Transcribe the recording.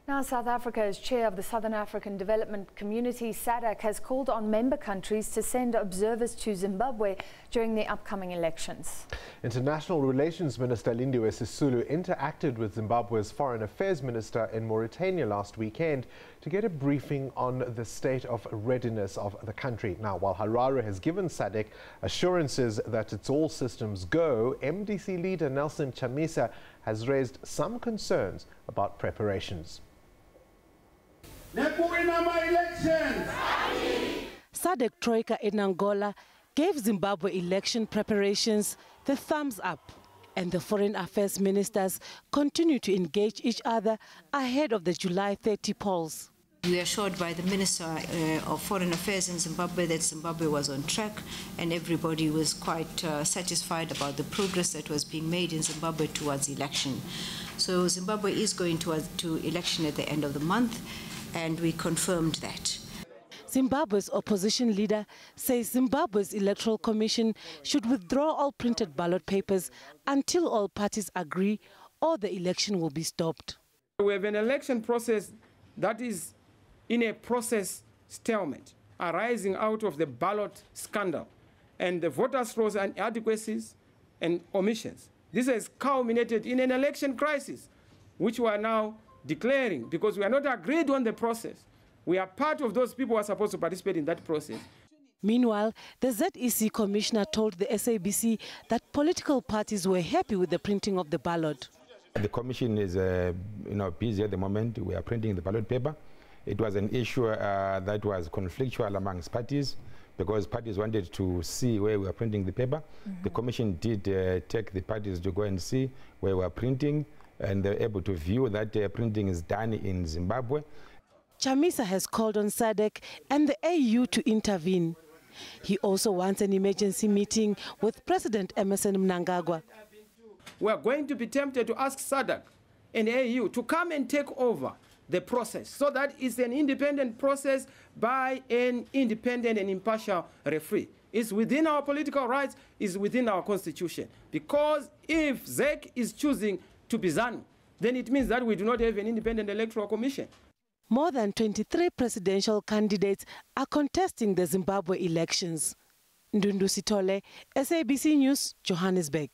Now, South Africa, as chair of the Southern African Development Community, SADC, has called on member countries to send observers to Zimbabwe during the upcoming elections. International Relations Minister Lindiwe Sisulu interacted with Zimbabwe's Foreign Affairs Minister in Mauritania last weekend to get a briefing on the state of readiness of the country. Now, while Harare has given SADC assurances that it's all systems go, MDC leader Nelson Chamisa has raised some concerns about preparations. SADC Troika in Angola gave Zimbabwe election preparations the thumbs up, and the foreign affairs ministers continue to engage each other ahead of the July 30 polls. We were assured by the Minister of Foreign Affairs in Zimbabwe that Zimbabwe was on track, and everybody was quite satisfied about the progress that was being made in Zimbabwe towards election. So Zimbabwe is going to election at the end of the month, and we confirmed that. Zimbabwe's opposition leader says Zimbabwe's Electoral Commission should withdraw all printed ballot papers until all parties agree, or the election will be stopped. We have an election process that is in a process stalemate arising out of the ballot scandal and the voters' rolls and inadequacies and omissions. This has culminated in an election crisis, which we are now declaring because we are not agreed on the process. We are part of those people who are supposed to participate in that process. Meanwhile, the ZEC commissioner told the SABC that political parties were happy with the printing of the ballot. The commission is busy at the moment. We are printing the ballot paper. It was an issue that was conflictual amongst parties because parties wanted to see where we were printing the paper. The commission did take the parties to go and see where we were printing, and they're able to view that printing is done in Zimbabwe. Chamisa has called on SADC and the AU to intervene. He also wants an emergency meeting with President Emmerson Mnangagwa. We are going to be tempted to ask SADC and AU to come and take over the process so that it's an independent process by an independent and impartial referee. It's within our political rights, it's within our constitution. Because if ZEC is choosing to be ZANU, then it means that we do not have an independent electoral commission. More than 23 presidential candidates are contesting the Zimbabwe elections. Ndundu Sitole, SABC News, Johannesburg.